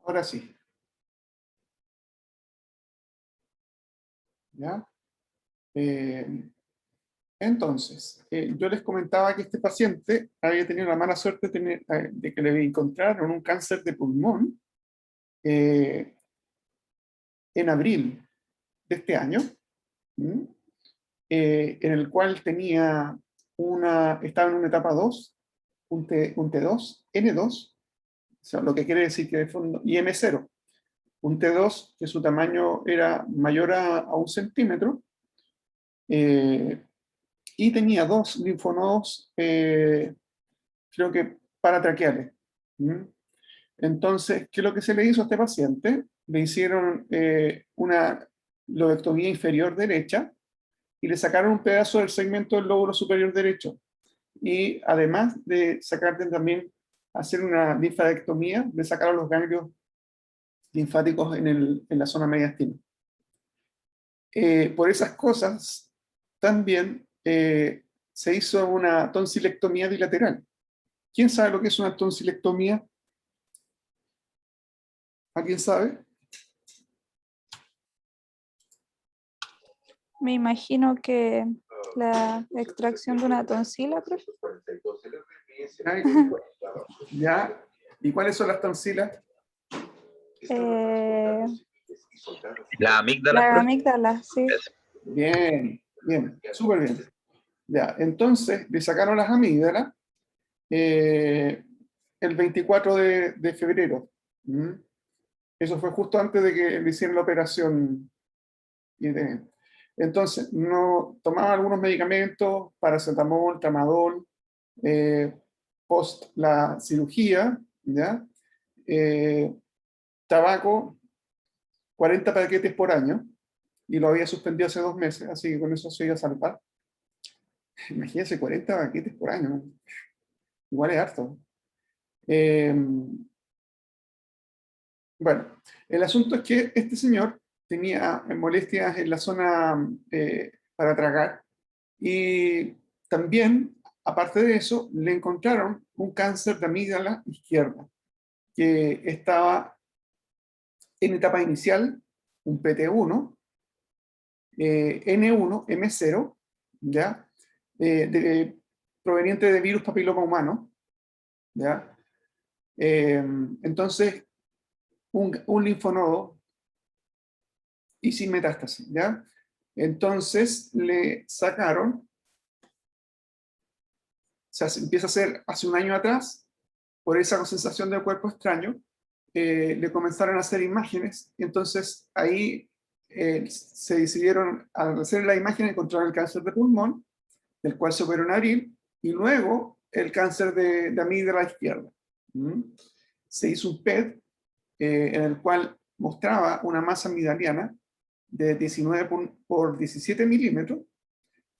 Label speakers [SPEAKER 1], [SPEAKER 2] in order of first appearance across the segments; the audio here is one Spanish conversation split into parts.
[SPEAKER 1] Ahora sí. ¿Ya? Entonces, yo les comentaba que este paciente había tenido la mala suerte de que le encontraron un cáncer de pulmón eh, en abril de este año, ¿m? En el cual estaba en una etapa 2, un T2, N2, o sea, lo que quiere decir que de fondo, y M0, un T2 que su tamaño era mayor a 1 centímetro, eh, y tenía 2 linfonodos, creo que paratraqueales. ¿Mm? Entonces, ¿qué es lo que se le hizo a este paciente? Le hicieron una lobectomía inferior derecha y le sacaron un pedazo del segmento del lóbulo superior derecho. Y además de sacarte también, hacer una linfadectomía, le sacaron los ganglios linfáticos en la zona mediastina. Por esas cosas, también se hizo una tonsilectomía bilateral. ¿Quién sabe lo que es una tonsilectomía? ¿Alguien sabe?
[SPEAKER 2] Me imagino que la extracción de una tonsila, profe.
[SPEAKER 1] ¿Ya? ¿Y cuáles son las tonsilas?
[SPEAKER 3] La amígdala,
[SPEAKER 2] La
[SPEAKER 3] profe.
[SPEAKER 2] amígdala, sí.
[SPEAKER 1] Bien, bien, súper bien. Ya, entonces le sacaron las amígdalas el 24 de febrero. ¿Mm? Eso fue justo antes de que le hicieran la operación. Entonces, no tomaba algunos medicamentos, paracetamol, tramadol, eh, post la cirugía, ¿ya? Tabaco, 40 paquetes por año, y lo había suspendido hace 2 meses, así que con eso se iba a salvar. Imagínense, 40 paquetes por año, ¿no? Igual es harto. Eh, bueno, el asunto es que este señor tenía molestias en la zona para tragar, y también, aparte de eso, le encontraron un cáncer de amígdala izquierda, que estaba en etapa inicial, un PT1, N1, M0, ¿ya? Proveniente de virus papiloma humano, ¿ya? Entonces, un linfonodo y sin metástasis, ¿ya? Entonces, le sacaron, o sea, se empieza a hacer hace un año atrás, por esa sensación del cuerpo extraño, le comenzaron a hacer imágenes, y entonces ahí se decidieron, al hacer la imagen, encontrar el cáncer de pulmón, del cual se operó en abril, y luego el cáncer de amígdala izquierda. ¿Mm? Se hizo un PET en el cual mostraba una masa amigdaliana de 19 por 17 milímetros,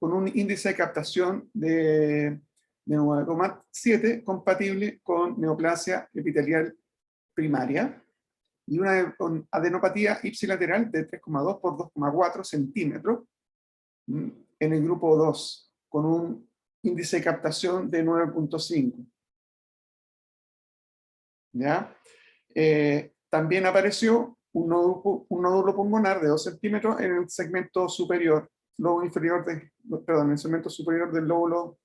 [SPEAKER 1] con un índice de captación de 9,7, compatible con neoplasia epitelial primaria, y una adenopatía ipsilateral de 3,2 por 2,4 centímetros en el grupo 2, con un índice de captación de 9,5. ¿Ya? También apareció un nódulo pulmonar de 2 centímetros en el segmento superior, lobo inferior perdón, en el segmento superior del lóbulo,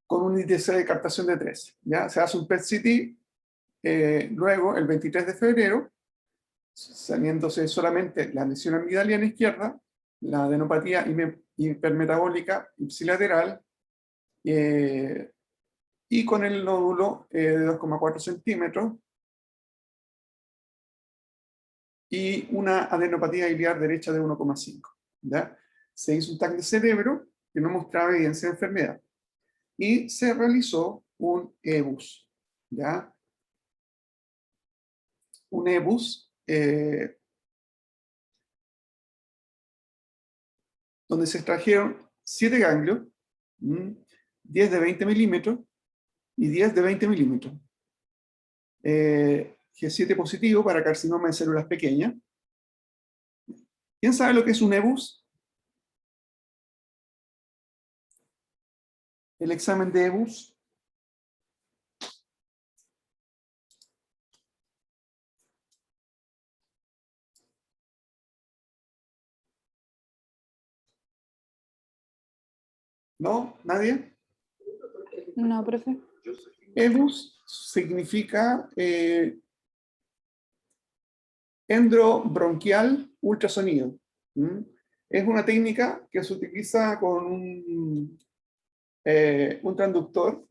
[SPEAKER 1] con un índice de captación de 3. ¿Ya? Se hace un PET-CT luego, el 23 de febrero, saliéndose solamente la lesión amigdaliana izquierda, la adenopatía hipermetabólica ipsilateral, y con el nódulo de 2,4 centímetros, y una adenopatía iliar derecha de 1,5. ¿Ya? Se hizo un TAC de cerebro que no mostraba evidencia de enfermedad, y se realizó un EBUS. ¿Ya? Un EBUS donde se extrajeron 7 ganglios, 10 de 20 milímetros y 10 de 20 milímetros. G7 positivo para carcinoma de células pequeñas. ¿Quién sabe lo que es un EBUS? El examen de EBUS. ¿No? ¿Nadie?
[SPEAKER 2] No, profe.
[SPEAKER 1] EBUS significa endobronquial ultrasonido. ¿Mm? Es una técnica que se utiliza con un transductor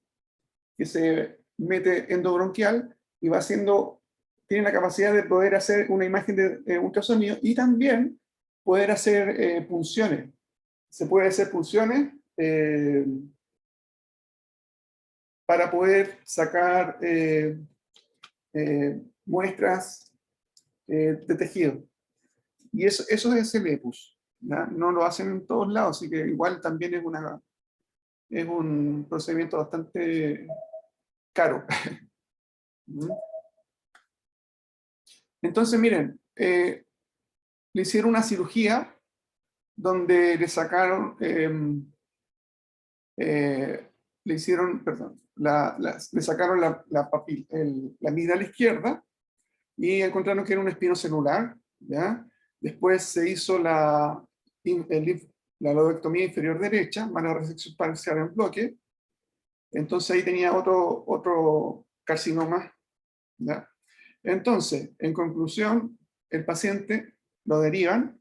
[SPEAKER 1] que se mete endobronquial y va haciendo, tiene la capacidad de poder hacer una imagen de ultrasonido y también poder hacer punciones. Se puede hacer punciones para poder sacar muestras de tejido. Y eso es el EPUS. ¿Ya? No lo hacen en todos lados, así que igual también es un procedimiento bastante caro. Entonces, miren, le hicieron una cirugía donde le sacaron, le hicieron, perdón, le sacaron la amígdala izquierda y encontraron que era un espino celular, ¿ya? Después se hizo la lobectomía inferior derecha, mala resección parcial en bloque. Entonces ahí tenía otro carcinoma, ¿ya? Entonces, en conclusión, el paciente lo derivan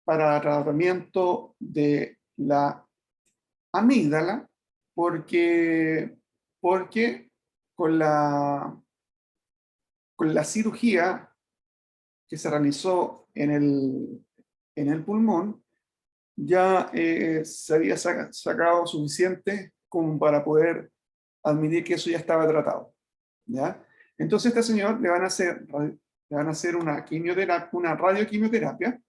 [SPEAKER 1] para tratamiento de la amígdala porque con la cirugía que se realizó en el pulmón, ya se había sacado suficiente como para poder admitir que eso ya estaba tratado, ¿ya? Entonces a este señor le van a hacer una radioquimioterapia,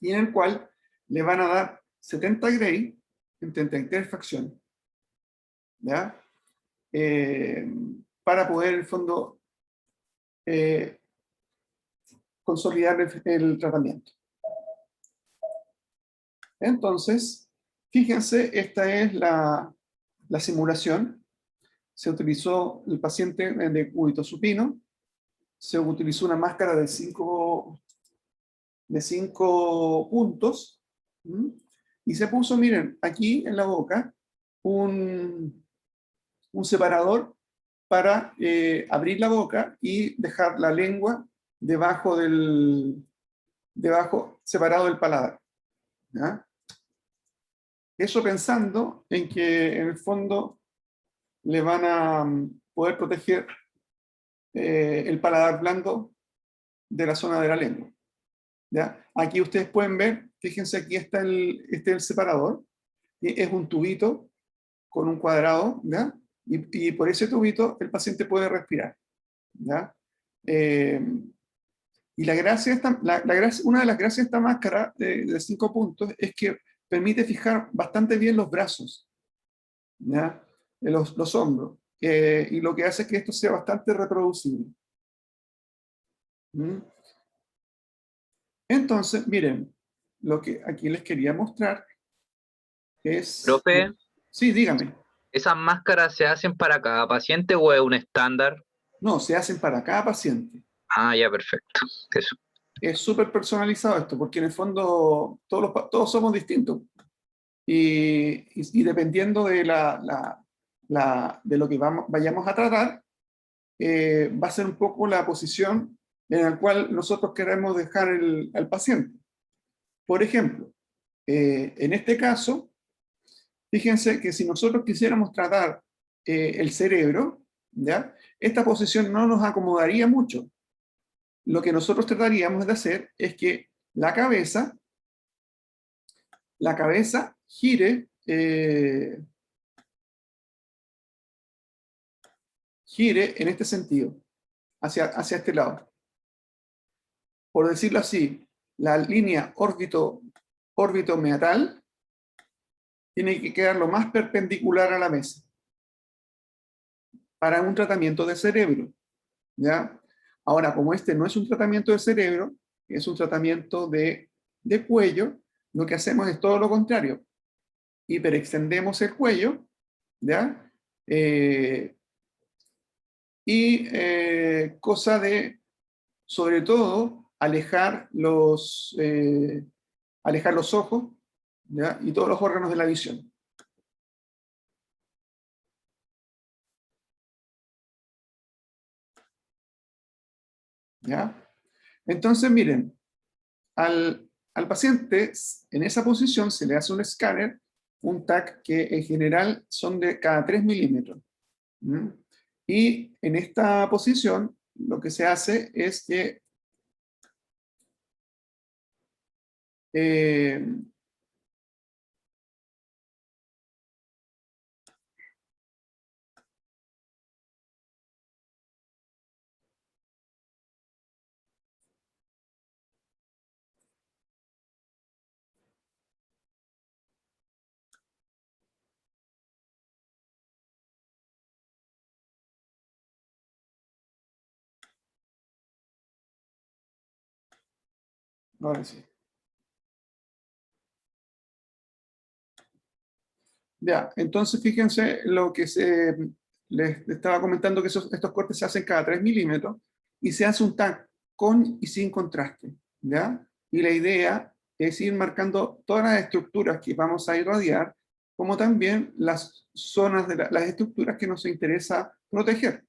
[SPEAKER 1] y en el cual le van a dar 70 Gray en 33 fracciones, ¿ya? Para poder, en el fondo, consolidar el tratamiento. Entonces, fíjense, esta es la simulación. Se utilizó el paciente de cúbito supino, se utilizó una máscara de 5 puntos, y se puso, miren, aquí en la boca, un separador para abrir la boca y dejar la lengua debajo separado del paladar, ¿ya? Eso pensando en que en el fondo le van a poder proteger el paladar blando de la zona de la lengua, ¿ya? Aquí ustedes pueden ver, fíjense, aquí está el separador, y es un tubito con un cuadrado, ¿ya? Y por ese tubito el paciente puede respirar, ¿ya? Y una de las gracias de esta máscara de 5 puntos es que permite fijar bastante bien los brazos, ¿ya? Los hombros, y lo que hace es que esto sea bastante reproducible. Entonces, miren, lo que aquí les quería mostrar es...
[SPEAKER 3] Profe,
[SPEAKER 1] Sí, dígame.
[SPEAKER 3] ¿esas máscaras se hacen para cada paciente o es un estándar?
[SPEAKER 1] No, se hacen para cada paciente.
[SPEAKER 3] Ah, ya, perfecto. Eso.
[SPEAKER 1] Es súper personalizado esto, porque en el fondo todos somos distintos. Y dependiendo de de lo que vayamos a tratar, va a ser un poco la posición en la cual nosotros queremos dejar al paciente. Por ejemplo, en este caso, fíjense que si nosotros quisiéramos tratar el cerebro, ¿ya? Esta posición no nos acomodaría mucho. Lo que nosotros trataríamos de hacer es que la cabeza gire, gire en este sentido, hacia este lado. Por decirlo así, la línea órbito-meatal tiene que quedar lo más perpendicular a la mesa para un tratamiento de cerebro, ¿ya? Ahora, como este no es un tratamiento de cerebro, es un tratamiento de cuello, lo que hacemos es todo lo contrario. Hiperextendemos el cuello, ¿ya? Cosa de, sobre todo, alejar los ojos, ¿ya? Y todos los órganos de la visión. ¿Ya? Entonces, miren, al paciente en esa posición se le hace un escáner, un TAC que en general son de cada 3 milímetros. ¿Mm? Y en esta posición lo que se hace es que ahora sí. Ya, entonces fíjense lo que les estaba comentando, que estos cortes se hacen cada 3 milímetros y se hace un TAC con y sin contraste, ¿ya? Y la idea es ir marcando todas las estructuras que vamos a irradiar, como también las zonas de las estructuras que nos interesa proteger.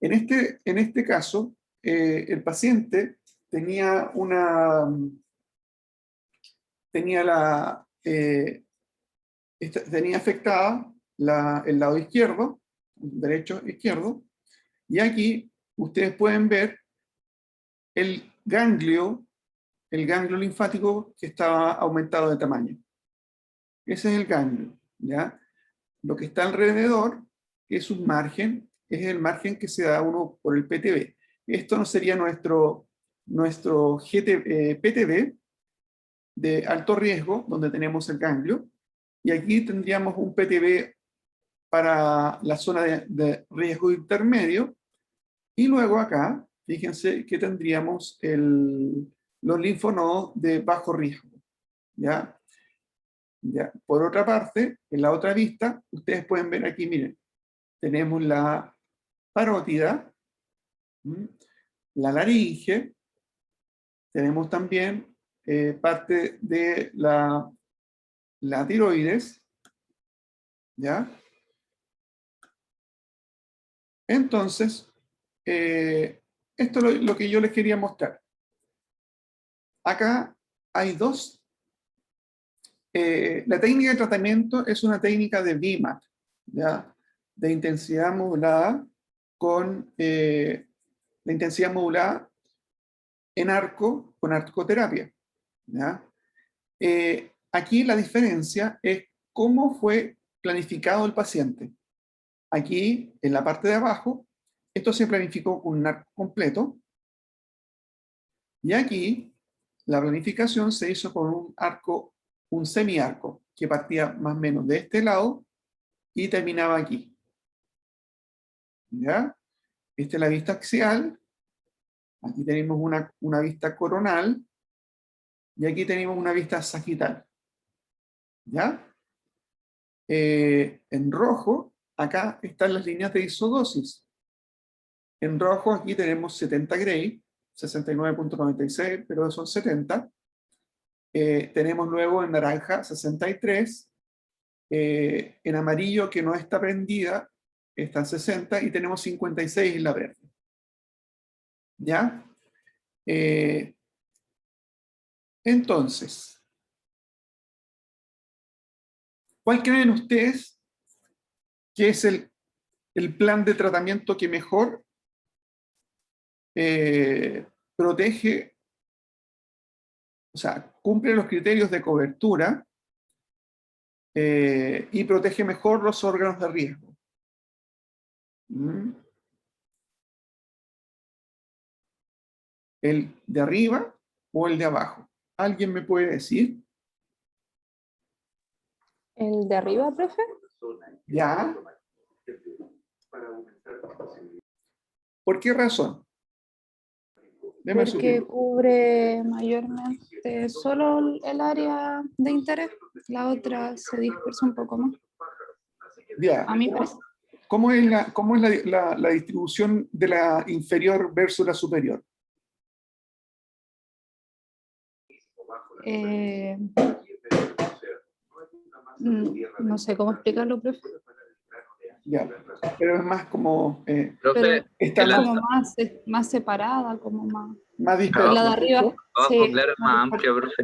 [SPEAKER 1] En este caso, el paciente tenía tenía afectada el lado izquierdo, derecho, izquierdo, y aquí ustedes pueden ver el ganglio linfático que estaba aumentado de tamaño. Ese es el ganglio, ¿ya? Lo que está alrededor es un margen, es el margen que se da uno por el PTB. Esto no sería nuestro PTB de alto riesgo, donde tenemos el ganglio, y aquí tendríamos un PTB para la zona de riesgo intermedio, y luego acá, fíjense que tendríamos los linfonodos de bajo riesgo, ¿ya? ¿Ya? Por otra parte, en la otra vista, ustedes pueden ver aquí, miren, tenemos la parótida, la laringe, tenemos también parte de la tiroides, ¿ya? Entonces, esto es lo que yo les quería mostrar. Acá hay dos. La técnica de tratamiento es una técnica de VMAT, ¿ya? De intensidad modulada con la intensidad modulada en arco con arcoterapia, ¿ya? Aquí la diferencia es cómo fue planificado el paciente. Aquí, en la parte de abajo, esto se planificó con un arco completo, y aquí la planificación se hizo con un arco, un semiarco, que partía más o menos de este lado y terminaba aquí. ¿Ya? Esta es la vista axial, aquí tenemos una vista coronal, y aquí tenemos una vista sagital. ¿Ya? En rojo, acá están las líneas de isodosis. En rojo aquí tenemos 70 Gray, 69.96, pero son 70. Tenemos luego en naranja 63, en amarillo que no está prendida, está en 60, y tenemos 56 en la verde. ¿Ya? Entonces, ¿cuál creen ustedes que es el plan de tratamiento que mejor protege, o sea, cumple los criterios de cobertura y protege mejor los órganos de riesgo? ¿Mm? ¿El de arriba o el de abajo? ¿Alguien me puede decir?
[SPEAKER 2] ¿El de arriba, profe?
[SPEAKER 1] ¿Ya? ¿Por qué razón? Deme su
[SPEAKER 2] Porque
[SPEAKER 1] opinión.
[SPEAKER 2] cubre mayormente solo el área de interés, la otra se dispersa un poco más.
[SPEAKER 1] Ya.
[SPEAKER 2] A mí parece.
[SPEAKER 1] ¿Cómo es la distribución de la inferior versus la superior?
[SPEAKER 2] No sé cómo explicarlo, profe.
[SPEAKER 1] Ya, pero es más como,
[SPEAKER 3] Profe,
[SPEAKER 2] Pero
[SPEAKER 1] está
[SPEAKER 3] el
[SPEAKER 2] es
[SPEAKER 1] más,
[SPEAKER 2] como más separada, como más.
[SPEAKER 1] más
[SPEAKER 3] No,
[SPEAKER 2] La de
[SPEAKER 1] disperso,
[SPEAKER 2] arriba,
[SPEAKER 1] ¿cierto?
[SPEAKER 3] abajo,
[SPEAKER 2] sí,
[SPEAKER 3] claro, es más amplio, profe.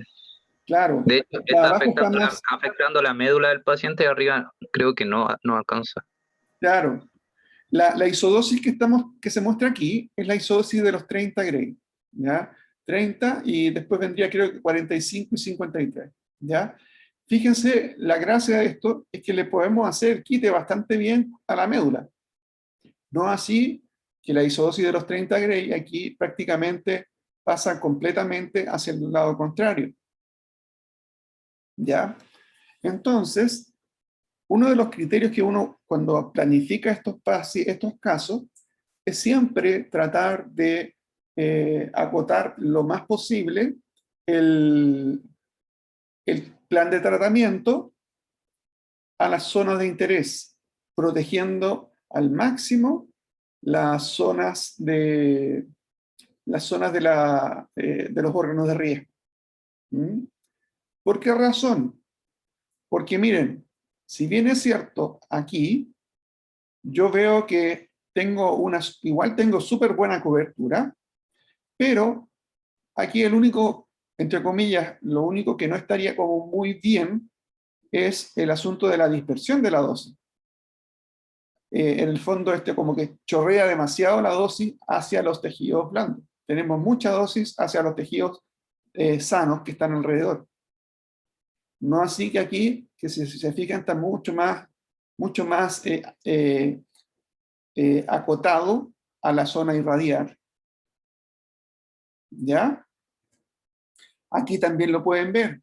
[SPEAKER 1] Claro,
[SPEAKER 3] De hecho,
[SPEAKER 1] la de
[SPEAKER 3] está
[SPEAKER 1] abajo está más,
[SPEAKER 3] afectando la médula del paciente y arriba creo que no alcanza.
[SPEAKER 1] claro. La isodosis que se muestra aquí es la isodosis de los 30 Gray, ¿ya? 30 y después vendría creo que 45 y 53, ¿ya? Fíjense, la gracia de esto es que le podemos hacer quite bastante bien a la médula. No así que la isodosis de los 30 Gray aquí prácticamente pasa completamente hacia el lado contrario, ¿ya? Entonces, uno de los criterios que uno cuando planifica estos casos es siempre tratar de acotar lo más posible el, el plan de tratamiento a las zonas de interés, protegiendo al máximo las zonas de los órganos de riesgo. ¿Mm? ¿Por qué razón? Porque miren, si bien es cierto, aquí yo veo que igual tengo súper buena cobertura, pero aquí el único, entre comillas, lo único que no estaría como muy bien es el asunto de la dispersión de la dosis. En el fondo, como que chorrea demasiado la dosis hacia los tejidos blandos. Tenemos mucha dosis hacia los tejidos sanos que están alrededor. No así que aquí, que si se fijan, está mucho más acotado a la zona irradiar. ¿Ya? Aquí también lo pueden ver.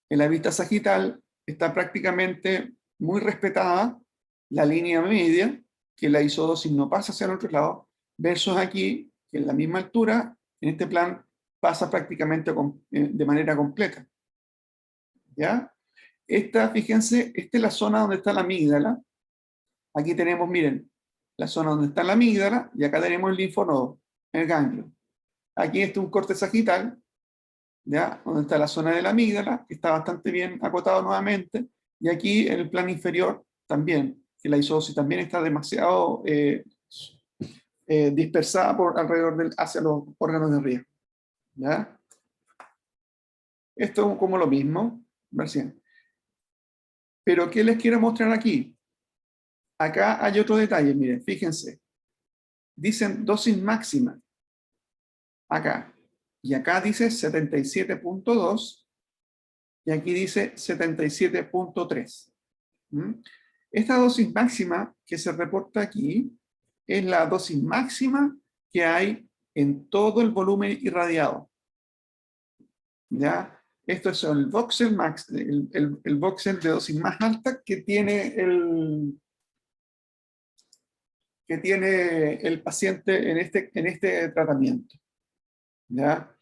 [SPEAKER 1] En la vista sagital está prácticamente muy respetada la línea media, que la isodosis no pasa hacia el otro lado, versus aquí, que en la misma altura, en este plan, pasa prácticamente de manera completa. ¿Ya? Fíjense, esta es la zona donde está la amígdala. Aquí tenemos, miren, la zona donde está la amígdala, y acá tenemos el linfonodo, el ganglio. Aquí está un corte sagital, ¿ya? Donde está la zona de la amígdala, que está bastante bien acotado nuevamente, y aquí en el plano inferior también, que la isodosis también está demasiado dispersada hacia los órganos de riesgo. ¿Ya? Esto es como lo mismo, recién. Pero ¿qué les quiero mostrar aquí? Acá hay otro detalle, miren, fíjense. Dicen dosis máxima, acá. Y acá dice 77.2 y aquí dice 77.3. Esta dosis máxima que se reporta aquí es la dosis máxima que hay en todo el volumen irradiado. ¿Ya? Esto es el voxel max, el voxel de dosis más alta que tiene el paciente en este tratamiento. ¿Ya?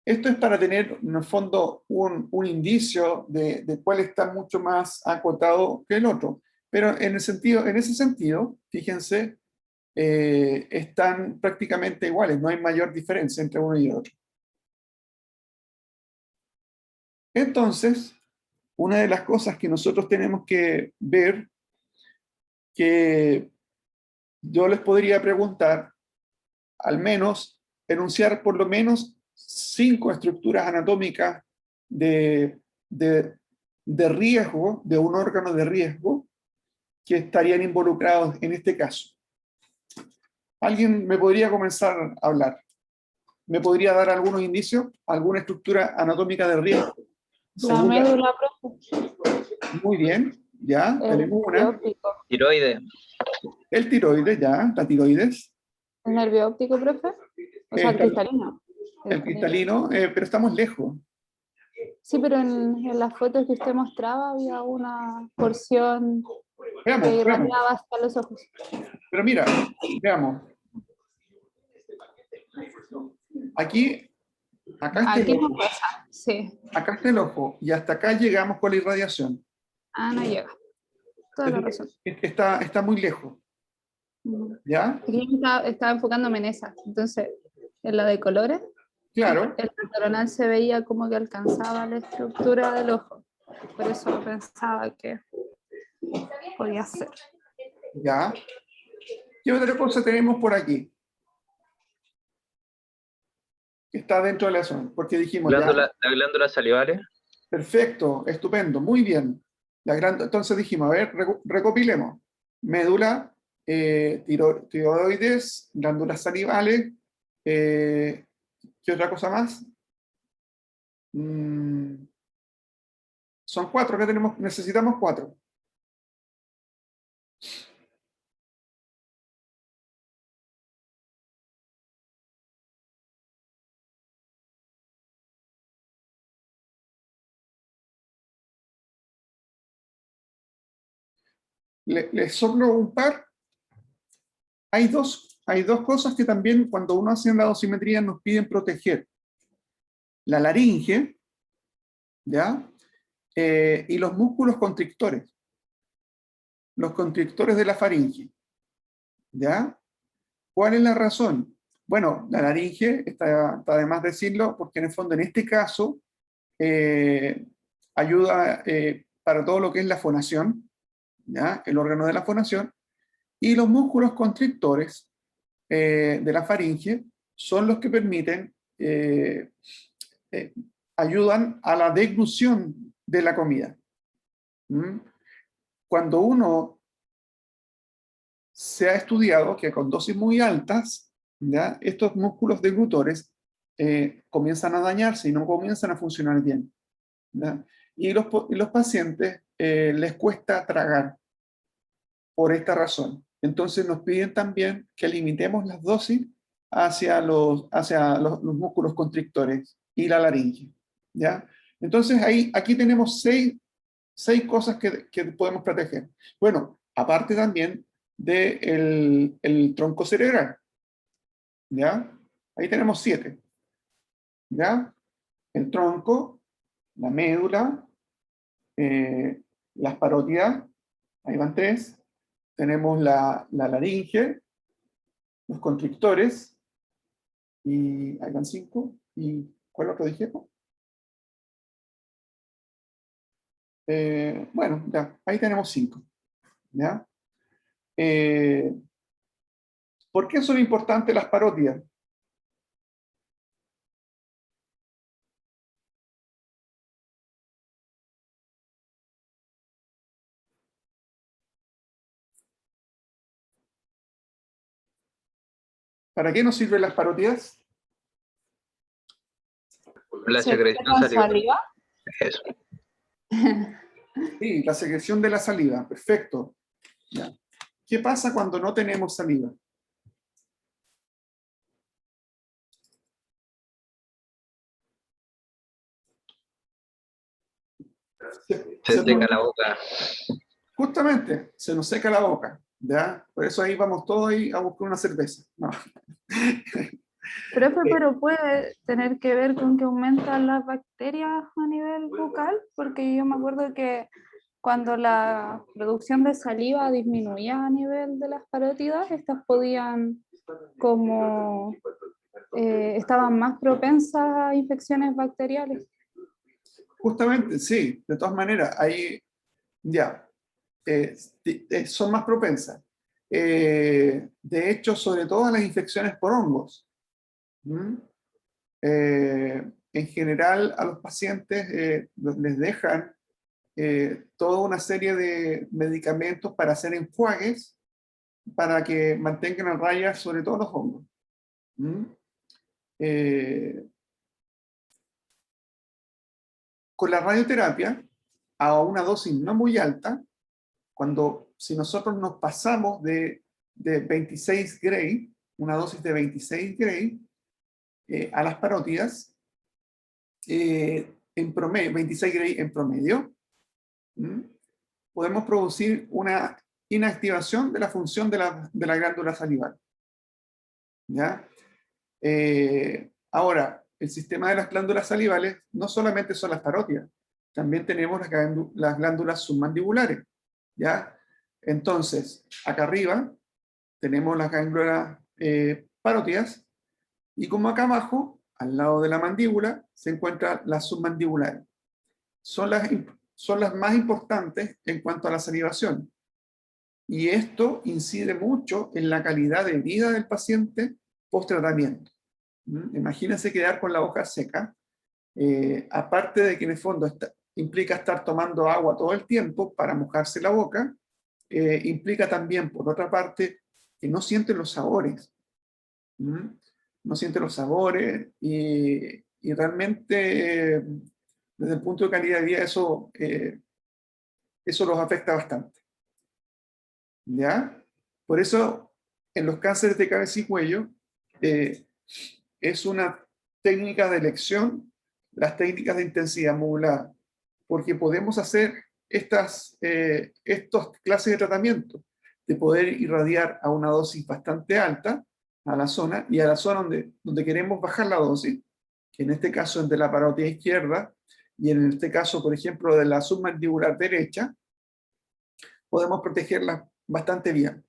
[SPEAKER 1] Esto es para tener, en el fondo, un indicio de cuál está mucho más acotado que el otro. Pero en ese sentido, fíjense, están prácticamente iguales, no hay mayor diferencia entre uno y otro. Entonces, una de las cosas que nosotros tenemos que ver, que yo les podría preguntar, al menos, enunciar por lo menos 5 estructuras anatómicas de, de, de riesgo, de un órgano de riesgo, que estarían involucrados en este caso. ¿Alguien me podría comenzar a hablar? ¿Me podría dar algunos indicios? ¿Alguna estructura anatómica de riesgo?
[SPEAKER 2] la médula, profe,
[SPEAKER 1] Muy bien, ya,
[SPEAKER 2] el
[SPEAKER 1] tenemos
[SPEAKER 2] nervio
[SPEAKER 1] una.
[SPEAKER 2] óptico.
[SPEAKER 3] Tiroides,
[SPEAKER 1] El tiroides, ya, la tiroides.
[SPEAKER 2] ¿El nervio óptico, profe? O sea, el
[SPEAKER 1] Está
[SPEAKER 2] cristalino.
[SPEAKER 1] el cristalino, pero estamos lejos.
[SPEAKER 2] Sí, pero en las fotos que usted mostraba había una porción que
[SPEAKER 1] Veamos.
[SPEAKER 2] irradiaba hasta los ojos.
[SPEAKER 1] Pero mira, veamos. Aquí, acá está el
[SPEAKER 2] Aquí no
[SPEAKER 1] ojo.
[SPEAKER 2] pasa, sí.
[SPEAKER 1] Acá está el ojo. Y hasta acá llegamos con la irradiación.
[SPEAKER 2] Ah, no llega. Toda la razón.
[SPEAKER 1] Está muy lejos.
[SPEAKER 2] Ujú.
[SPEAKER 1] ¿Ya?
[SPEAKER 2] Porque yo estaba enfocándome en esa. Entonces, en la de colores,
[SPEAKER 1] Claro.
[SPEAKER 2] el coronal se veía como que alcanzaba la estructura del ojo. Por eso pensaba que podía ser.
[SPEAKER 1] ¿Ya? ¿Qué otra cosa tenemos por aquí? Que está dentro de la zona, porque dijimos ya,
[SPEAKER 3] Las glándulas salivales.
[SPEAKER 1] perfecto, estupendo, muy bien. Entonces dijimos, a ver, recopilemos. Médula, tiroides, glándulas salivales, ¿qué otra cosa más? Son 4 que tenemos, necesitamos 4. Les soplo un par. Hay dos cosas que también cuando uno hace la dosimetría nos piden proteger. La laringe, ¿ya? Y los músculos constrictores. Los constrictores de la faringe, ¿ya? ¿Cuál es la razón? Bueno, la laringe, está de más decirlo, porque en el fondo en este caso ayuda para todo lo que es la fonación, ¿ya? El órgano de la fonación, y los músculos constrictores de la faringe son los que permiten, ayudan a la deglución de la comida. Cuando uno se ha estudiado que con dosis muy altas, ¿ya? Estos músculos deglutores comienzan a dañarse y no comienzan a funcionar bien, ¿ya? Y los pacientes les cuesta tragar por esta razón. Entonces nos piden también que limitemos las dosis hacia los músculos constrictores y la laringe, ¿ya? Entonces aquí tenemos seis cosas que podemos proteger. Bueno, aparte también del el tronco cerebral, ¿ya? Ahí tenemos 7, ¿ya? El tronco, la médula, las parótidas, ahí van 3. Tenemos la laringe, los constrictores, y ahí van 5. ¿Y cuál otro dije? Bueno, ya, ahí tenemos 5, ¿ya? ¿Por qué son importantes las parótidas? ¿Para qué nos sirven las parótidas?
[SPEAKER 3] La
[SPEAKER 2] ¿Se
[SPEAKER 3] secreción
[SPEAKER 2] con
[SPEAKER 3] salival.
[SPEAKER 2] saliva?
[SPEAKER 3] Eso.
[SPEAKER 1] Sí, la secreción de la saliva, perfecto. Ya. ¿Qué pasa cuando no tenemos saliva?
[SPEAKER 3] Se seca la boca.
[SPEAKER 1] Justamente, se nos seca la boca, ¿ya? Por eso ahí vamos todos ahí a buscar una cerveza. No.
[SPEAKER 2] Profe, pero puede tener que ver con que aumentan las bacterias a nivel bucal, porque yo me acuerdo que cuando la producción de saliva disminuía a nivel de las parótidas, estas podían como estaban más propensas a infecciones bacteriales.
[SPEAKER 1] Justamente, sí, de todas maneras, ahí ya, son más propensas. De hecho, sobre todo a las infecciones por hongos. En general, a los pacientes les dejan toda una serie de medicamentos para hacer enjuagues para que mantengan a raya sobre todo los hongos. Con la radioterapia, a una dosis no muy alta, si nosotros nos pasamos de 26 Gray, una dosis de 26 Gray, a las parótidas, en promedio, 26 Gray en promedio, podemos producir una inactivación de la función de la glándula salival. ¿Ya? Ahora, el sistema de las glándulas salivales no solamente son las parótidas, también tenemos las glándulas submandibulares, ¿ya? Entonces, acá arriba tenemos las glándulas parótidas, y como acá abajo, al lado de la mandíbula, se encuentran las submandibulares. Son las más importantes en cuanto a la salivación, Y esto incide mucho en la calidad de vida del paciente post-tratamiento. Imagínense quedar con la boca seca, aparte de que en el fondo implica estar tomando agua todo el tiempo para mojarse la boca, implica también, por otra parte, que no sienten los sabores. No sienten los sabores y realmente, desde el punto de calidad de vida, eso los afecta bastante. ¿Ya? Por eso, en los cánceres de cabeza y cuello, es una técnica de elección las técnicas de intensidad modulada, porque podemos hacer estas clases de tratamiento, de poder irradiar a una dosis bastante alta a la zona, y a la zona donde queremos bajar la dosis, que en este caso es de la parótida izquierda, y en este caso, por ejemplo, de la submandibular derecha, podemos protegerla bastante bien.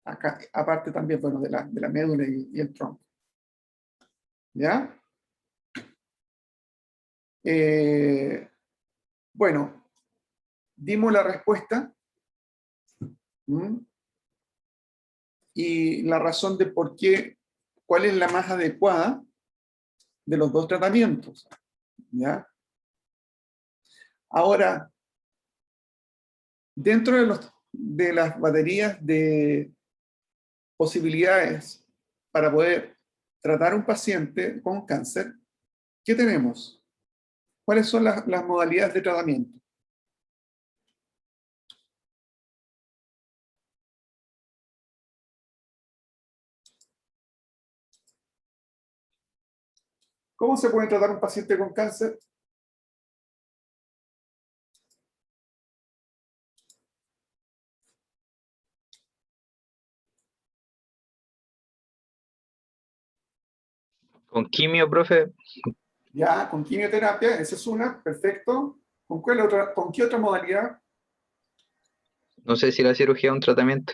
[SPEAKER 1] Acá, aparte también, bueno, de la médula y el tronco. ¿Ya? Bueno, dimos la respuesta. Y la razón de por qué, cuál es la más adecuada de los dos tratamientos. ¿Ya? Ahora, dentro de las baterías de posibilidades para poder tratar a un paciente con cáncer, ¿qué tenemos? ¿Cuáles son las modalidades de tratamiento? ¿Cómo se puede tratar un paciente con cáncer?
[SPEAKER 3] Con quimio, profe,
[SPEAKER 1] Ya, con quimioterapia, esa es una, perfecto. ¿Con qué otra modalidad?
[SPEAKER 3] no sé si la cirugía es un tratamiento.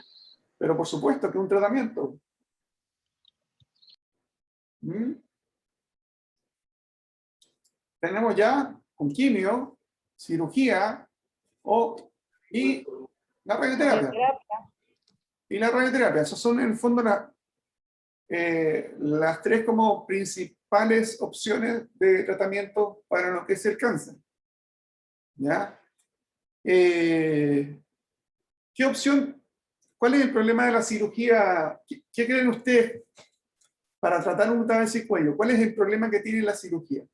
[SPEAKER 1] Pero por supuesto que un tratamiento. Tenemos ya con quimio, cirugía y la radioterapia. Y la radioterapia, esas son en el fondo las tres como principales opciones de tratamiento para lo que es el cáncer. ¿Ya? ¿Qué opción? ¿Cuál es el problema de la cirugía? ¿Qué creen ustedes para tratar un cabeza y cuello? ¿Cuál es el problema que tiene la cirugía?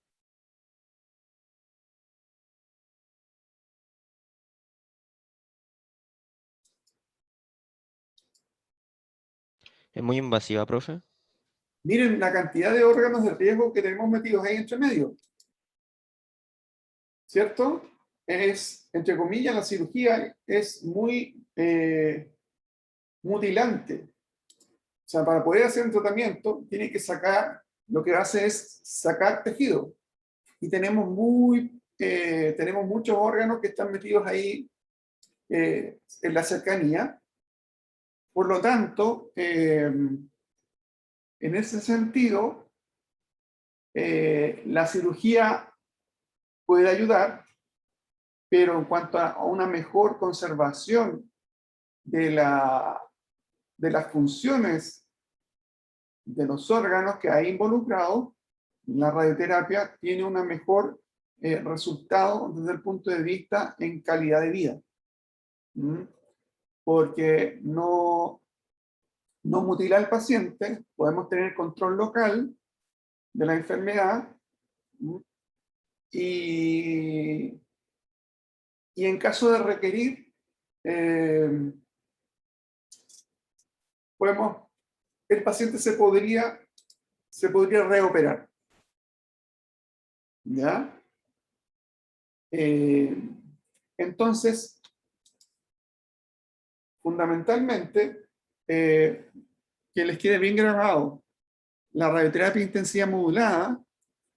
[SPEAKER 4] ¿Es muy invasiva, profe?
[SPEAKER 1] Miren la cantidad de órganos de riesgo que tenemos metidos ahí entre medio. ¿Cierto? Entre comillas, la cirugía es muy mutilante. O sea, para poder hacer un tratamiento, tiene que sacar, lo que hace es sacar tejido. Y tenemos muchos órganos que están metidos ahí en la cercanía. Por lo tanto, en ese sentido, la cirugía puede ayudar, pero en cuanto a una mejor conservación de las funciones de los órganos que hay involucrados, la radioterapia tiene un mejor resultado desde el punto de vista en calidad de vida. Porque no mutila al paciente, podemos tener control local de la enfermedad y en caso de requerir, el paciente se podría reoperar. ¿Ya? Entonces, fundamentalmente, que les quede bien grabado, la radioterapia de intensidad modulada,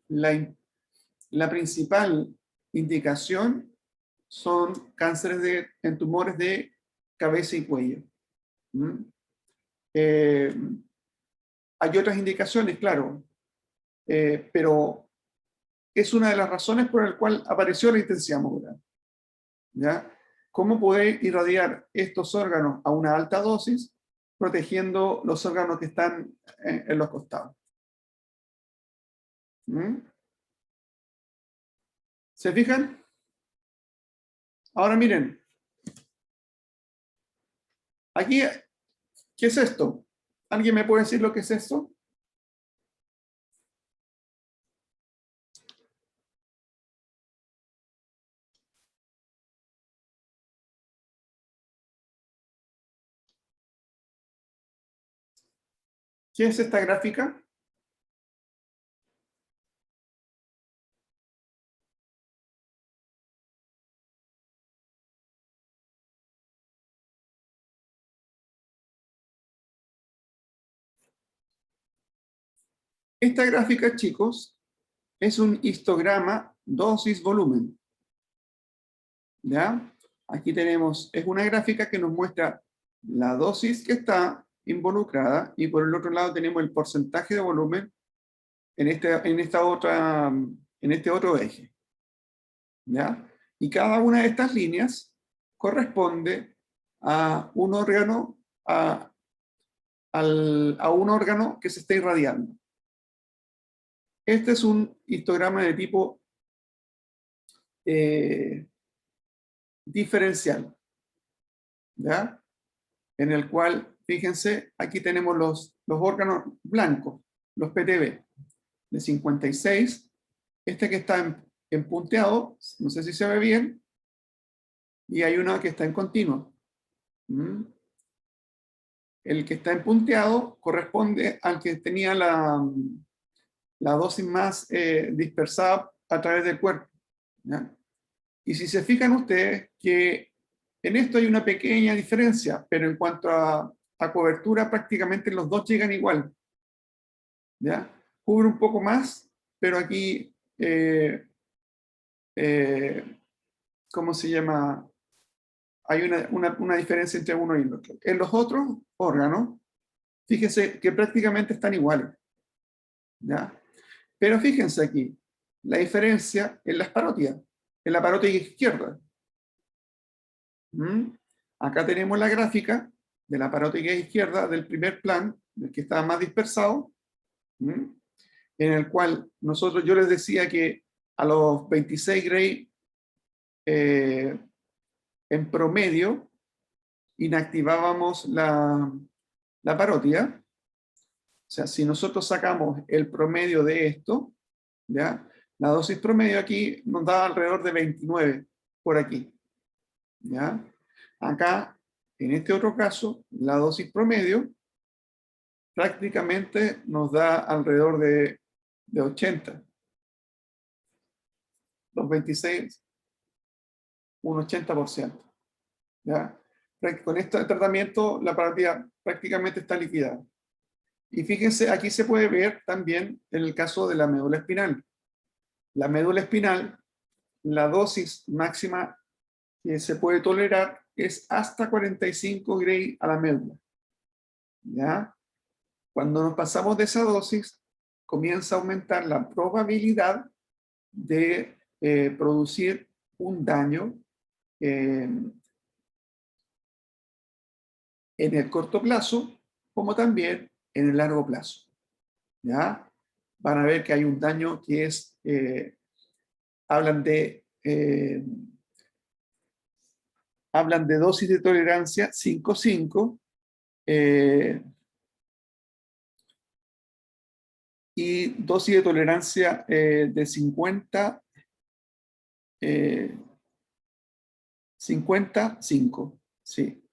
[SPEAKER 1] la principal indicación son cánceres en tumores de cabeza y cuello. Hay otras indicaciones, claro, pero es una de las razones por las cuales apareció la intensidad modular. ¿Ya? cómo poder irradiar estos órganos a una alta dosis, protegiendo los órganos que están en los costados. ¿Mm? ¿Se fijan? Ahora miren. Aquí, ¿qué es esto? ¿Alguien me puede decir lo que es esto? ¿Qué es esta gráfica? Esta gráfica, chicos, es un histograma dosis-volumen. ¿Ya? Aquí tenemos, es una gráfica que nos muestra la dosis que está involucrada y por el otro lado tenemos el porcentaje de volumen en este otro eje. ¿Ya? Y cada una de estas líneas corresponde a un órgano, a un órgano que se está irradiando. Este es un histograma de tipo diferencial, ¿ya? En el cual, fíjense, aquí tenemos los órganos blancos, los PTB, de 56, este que está en punteado, no sé si se ve bien, y hay uno que está en continuo. El que está en punteado corresponde al que tenía la dosis más dispersada a través del cuerpo, ¿ya? Y si se fijan ustedes que en esto hay una pequeña diferencia, pero en cuanto a cobertura prácticamente los dos llegan igual, ¿ya? Cubre un poco más, pero aquí, ¿cómo se llama? Hay una diferencia entre uno y el otro. En los otros órganos, fíjense que prácticamente están iguales, ¿ya? Pero fíjense aquí, la diferencia en las parótidas, en la parótida izquierda. Acá tenemos la gráfica de la parótida izquierda del primer plan, del que estaba más dispersado, en el cual yo les decía que a los 26 Gray en promedio inactivábamos la parótida. O sea, si nosotros sacamos el promedio de esto, ¿ya? La dosis promedio aquí nos da alrededor de 29 por aquí, ¿ya? Acá, en este otro caso, la dosis promedio prácticamente nos da alrededor de 80. Los 26, un 80%. ¿Ya? Con este tratamiento, la parótida prácticamente está liquidada. Y fíjense, aquí se puede ver también en el caso de la médula espinal. La médula espinal, la dosis máxima que se puede tolerar es hasta 45 Gray a la médula. ¿Ya? Cuando nos pasamos de esa dosis, comienza a aumentar la probabilidad de producir un daño en el corto plazo, como también en el largo plazo. ¿Ya? Van a ver que hay un daño que es, hablan de dosis de tolerancia 5,5 y dosis de tolerancia de 55. ¿Sí?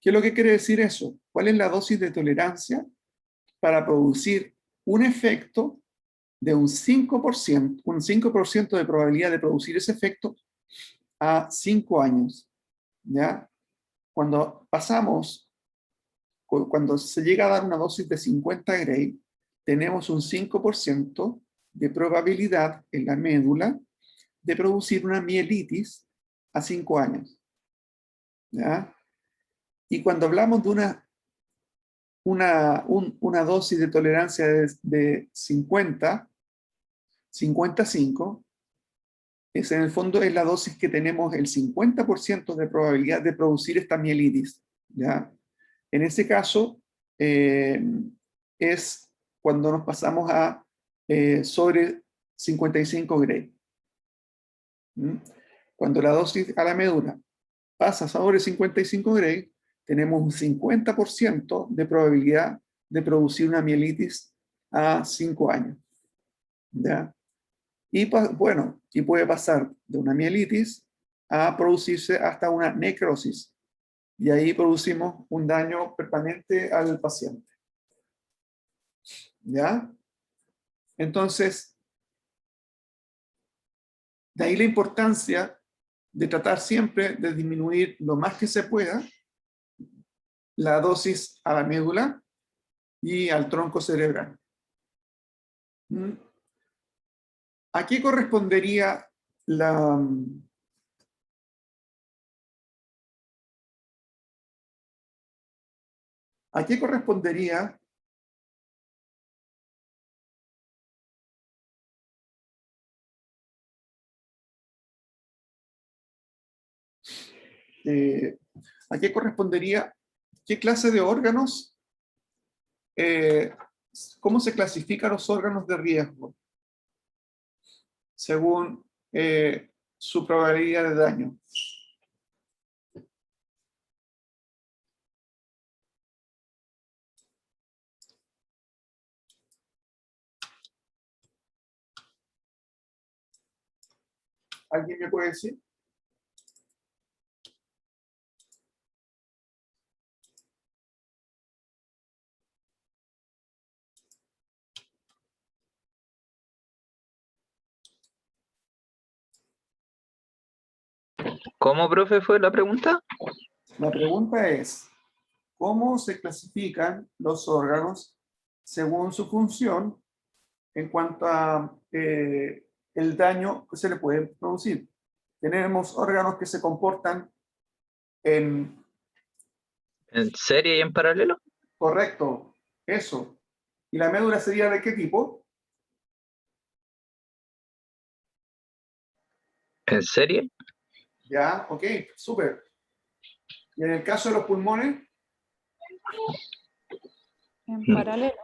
[SPEAKER 1] ¿Qué es lo que quiere decir eso? ¿Cuál es la dosis de tolerancia para producir un efecto de un 5% de probabilidad de producir ese efecto a 5 años? ¿Ya? Cuando se llega a dar una dosis de 50 Gray, tenemos un 5% de probabilidad en la médula de producir una mielitis a 5 años. ¿Ya? Y cuando hablamos de una dosis de tolerancia de 55, es en el fondo es la dosis que tenemos el 50% de probabilidad de producir esta mielitis, ¿ya? En ese caso, es cuando nos pasamos a sobre 55 Gray. ¿Mm? Cuando la dosis a la médula pasa sobre 55 Gray, tenemos un 50% de probabilidad de producir una mielitis a 5 años. ¿Ya? Y bueno, y puede pasar de una mielitis a producirse hasta una necrosis. Y ahí producimos un daño permanente al paciente. ¿Ya? Entonces, de ahí la importancia de tratar siempre de disminuir lo más que se pueda la dosis a la médula y al tronco cerebral. ¿Mm? ¿A qué correspondería la... ¿A qué correspondería ¿a qué correspondería qué clase de órganos, cómo se clasifican los órganos de riesgo según su probabilidad de daño? ¿Alguien me puede decir?
[SPEAKER 3] ¿Cómo, profe, fue la pregunta?
[SPEAKER 1] La pregunta es, ¿cómo se clasifican los órganos según su función en cuanto a el daño que se le puede producir? Tenemos órganos que se comportan en...
[SPEAKER 3] ¿En serie y en paralelo?
[SPEAKER 1] Correcto, eso. ¿Y la médula sería de qué tipo?
[SPEAKER 3] ¿En serie?
[SPEAKER 1] Ya, ok, súper. ¿Y en el caso de los pulmones?
[SPEAKER 2] En
[SPEAKER 3] Mm.
[SPEAKER 2] paralelo.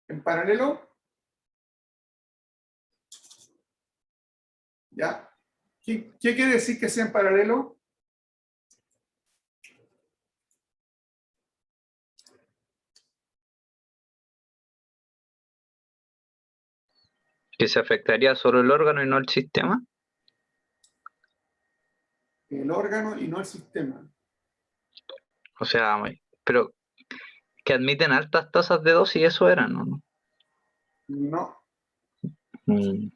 [SPEAKER 1] ¿En paralelo? ¿Ya? ¿Qué quiere decir que sea en paralelo?
[SPEAKER 3] ¿Que se afectaría solo el órgano y no el sistema?
[SPEAKER 1] El órgano y no el sistema.
[SPEAKER 3] O sea, pero que admiten altas tasas de dosis, eso era, ¿no?
[SPEAKER 1] No.
[SPEAKER 3] Mm.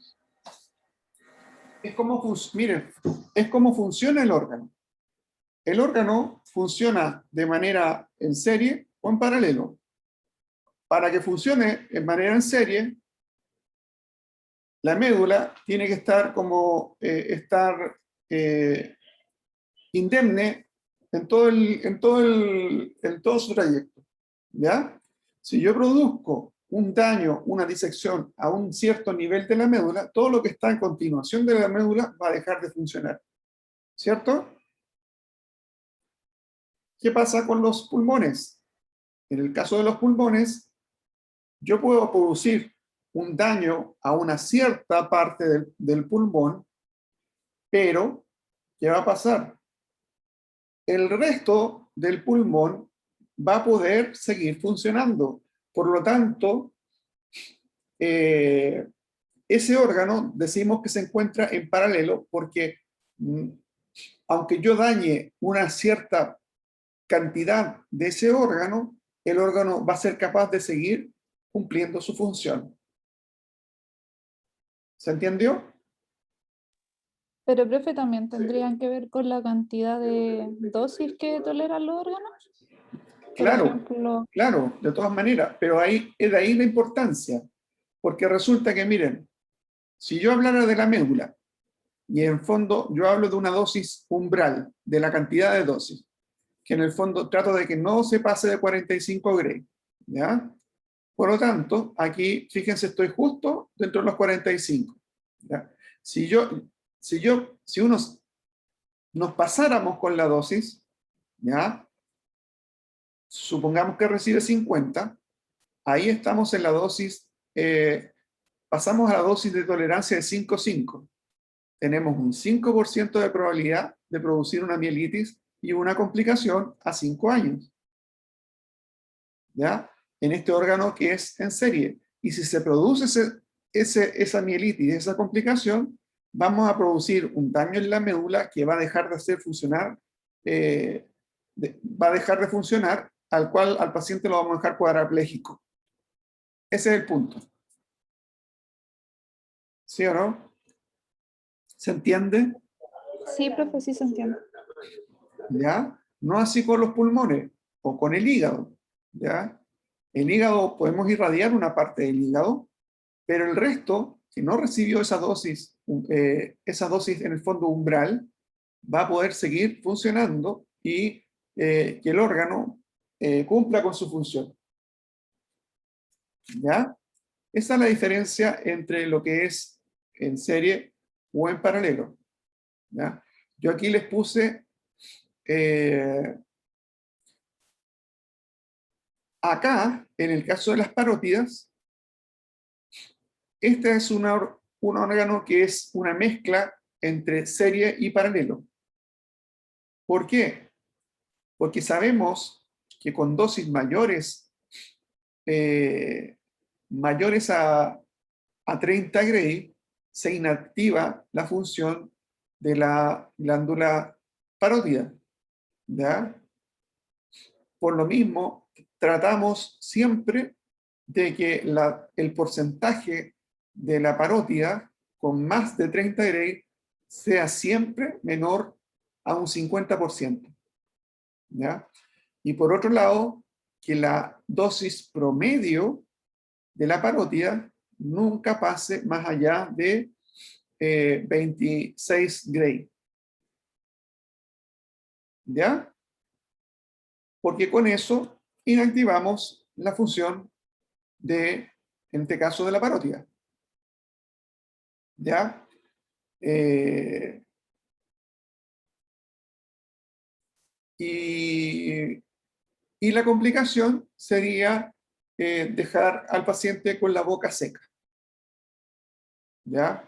[SPEAKER 1] Es como, miren, es como funciona el órgano. El órgano funciona de manera en serie o en paralelo. Para que funcione en manera en serie, la médula tiene que estar como indemne en todo su trayecto. ¿Ya? Si yo produzco un daño, una disección a un cierto nivel de la médula, todo lo que está en continuación de la médula va a dejar de funcionar. ¿Cierto? ¿Qué pasa con los pulmones? En el caso de los pulmones, yo puedo producir un daño a una cierta parte del pulmón, pero ¿qué va a pasar? El resto del pulmón va a poder seguir funcionando. Por lo tanto, ese órgano decimos que se encuentra en paralelo porque aunque yo dañe una cierta cantidad de ese órgano, el órgano va a ser capaz de seguir cumpliendo su función. ¿Se entendió?
[SPEAKER 2] Pero, profe, también tendrían que ver con la cantidad de dosis que toleran los órganos. Por
[SPEAKER 1] Claro,
[SPEAKER 2] ejemplo,
[SPEAKER 1] claro, de todas maneras, pero ahí, es de ahí la importancia, porque resulta que, miren, si yo hablara de la médula, y en fondo yo hablo de una dosis umbral, de la cantidad de dosis, que en el fondo trato de que no se pase de 45 Gray, ¿ya? Por lo tanto, aquí, fíjense, estoy justo dentro de los 45. ¿ya? Si nos pasáramos con la dosis, ¿ya? Supongamos que recibe 50, ahí estamos en la dosis, pasamos a la dosis de tolerancia de 5,5. Tenemos un 5% de probabilidad de producir una mielitis y una complicación a 5 años, ¿ya? En este órgano que es en serie. Y si se produce esa mielitis, esa complicación, vamos a producir un daño en la médula que va a dejar de hacer funcionar, va a dejar de funcionar, al cual al paciente lo vamos a dejar cuadrapléjico. Ese es el punto. ¿Sí o no? ¿Se entiende?
[SPEAKER 2] Sí, profe, sí se entiende.
[SPEAKER 1] ¿Ya? No así con los pulmones o con el hígado, ¿ya? El hígado, podemos irradiar una parte del hígado, pero el resto, que no recibió esa dosis en el fondo umbral, va a poder seguir funcionando y que el órgano cumpla con su función. ¿Ya? Esa es la diferencia entre lo que es en serie o en paralelo. ¿Ya? Yo aquí les puse acá, en el caso de las parótidas, este es un órgano que es una mezcla entre serie y paralelo. ¿Por qué? Porque sabemos que con dosis mayores, mayores a 30 Gray, se inactiva la función de la glándula parótida, ¿ya? Por lo mismo, tratamos siempre de que el porcentaje de la parótida con más de 30 Gray sea siempre menor a un 50%. ¿Ya? Y por otro lado, que la dosis promedio de la parótida nunca pase más allá de 26 Gray. ¿Ya? Porque con eso inactivamos la función de, en este caso, de la parótida. ¿Ya? Y la complicación sería dejar al paciente con la boca seca. ¿Ya?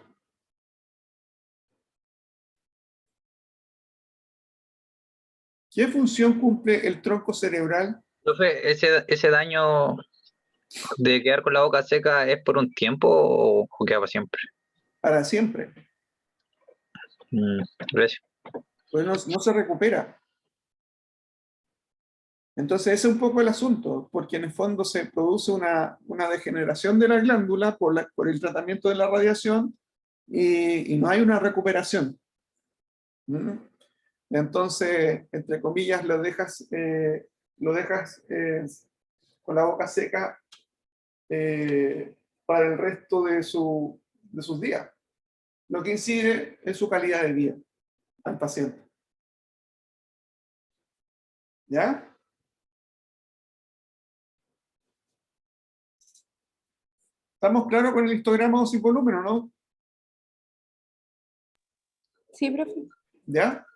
[SPEAKER 1] ¿Qué función cumple el tronco cerebral?
[SPEAKER 3] Entonces, ese daño de quedar con la boca seca es por un tiempo o queda para siempre.
[SPEAKER 1] Para siempre.
[SPEAKER 3] Gracias.
[SPEAKER 1] Pues no se recupera. Entonces ese es un poco el asunto, porque en el fondo se produce una degeneración de la glándula por el tratamiento de la radiación y no hay una recuperación. ¿Mm? Entonces, entre comillas, lo dejas con la boca seca para el resto de sus días, lo que incide en su calidad de vida al paciente. ¿Ya? ¿Estamos claros con el histograma dosis volumen o no?
[SPEAKER 2] Sí, profe.
[SPEAKER 1] ¿Ya?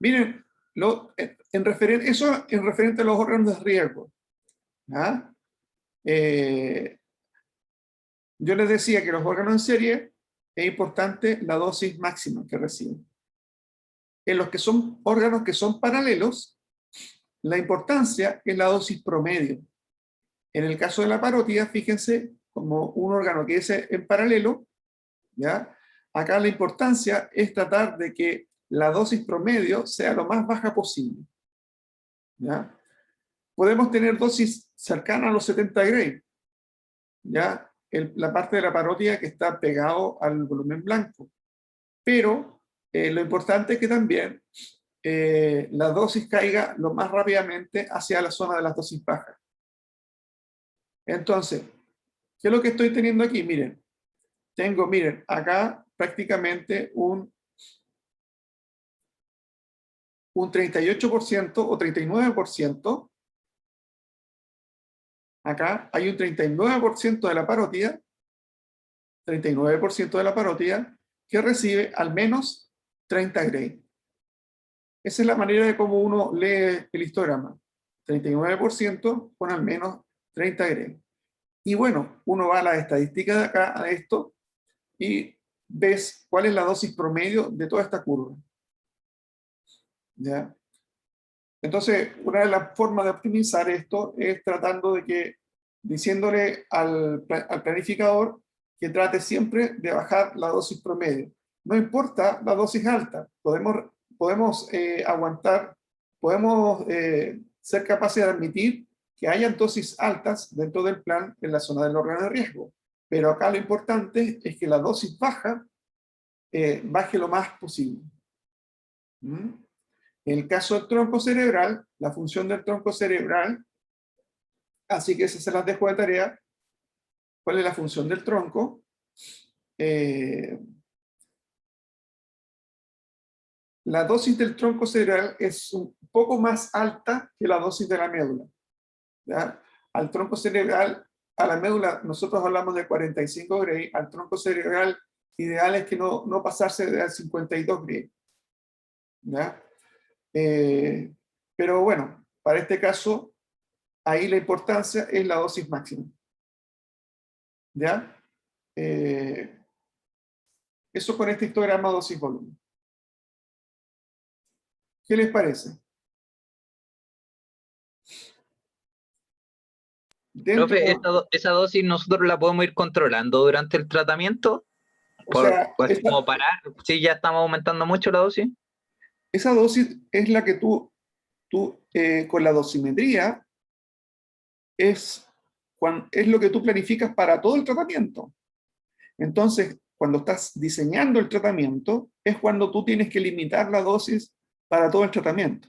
[SPEAKER 1] Miren, eso en referente a los órganos de riesgo. ¿Ya? Yo les decía que los órganos en serie es importante la dosis máxima que reciben. En los que son órganos que son paralelos, la importancia es la dosis promedio. En el caso de la parótida, fíjense, como un órgano que es en paralelo, ¿ya? Acá la importancia es tratar de que la dosis promedio sea lo más baja posible. ¿Ya? Podemos tener dosis cercanas a los 70 Gray, ¿ya? La parte de la parótida que está pegado al volumen blanco. Pero lo importante es que también la dosis caiga lo más rápidamente hacia la zona de las dosis bajas. Entonces, ¿qué es lo que estoy teniendo aquí? Miren, miren, acá prácticamente un 38% o 39%. Acá hay un 39% de la parótida 39% de la parótida, que recibe al menos 30 Gray. Esa es la manera de cómo uno lee el histograma. 39% con al menos 30 Gray. Y bueno, uno va a la estadística de acá, a esto, y ves cuál es la dosis promedio de toda esta curva. ¿Ya? Entonces, una de las formas de optimizar esto es tratando de que, diciéndole al planificador que trate siempre de bajar la dosis promedio. No importa la dosis alta, podemos aguantar, podemos ser capaces de admitir que hayan dosis altas dentro del plan en la zona del órgano de riesgo. Pero acá lo importante es que la dosis baja baje lo más posible. ¿Mm? En el caso del tronco cerebral, la función del tronco cerebral, así que esas se las dejo de tarea. ¿Cuál es la función del tronco? La dosis del tronco cerebral es un poco más alta que la dosis de la médula. ¿Ya? Al tronco cerebral, a la médula, nosotros hablamos de 45 Gray, al tronco cerebral ideal es que no pasarse de 52 Gray. ¿Ya? Pero bueno, para este caso, ahí la importancia es la dosis máxima. ¿Ya? Eso con este histograma dosis-volumen. ¿Qué les parece?
[SPEAKER 3] Profe, esa dosis nosotros la podemos ir controlando durante el tratamiento,
[SPEAKER 1] o sea,
[SPEAKER 3] así como parar, si ya estamos aumentando mucho la dosis.
[SPEAKER 1] Esa dosis es la que tú con la dosimetría, es lo que tú planificas para todo el tratamiento. Entonces, cuando estás diseñando el tratamiento, es cuando tú tienes que limitar la dosis para todo el tratamiento.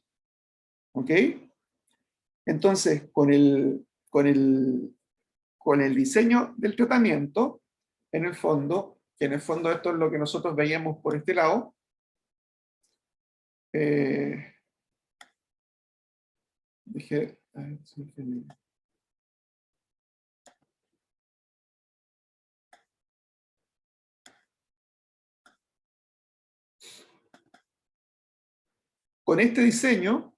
[SPEAKER 1] ¿Ok? Entonces, con el diseño del tratamiento, en el fondo, que en el fondo esto es lo que nosotros veíamos por este lado, con este diseño,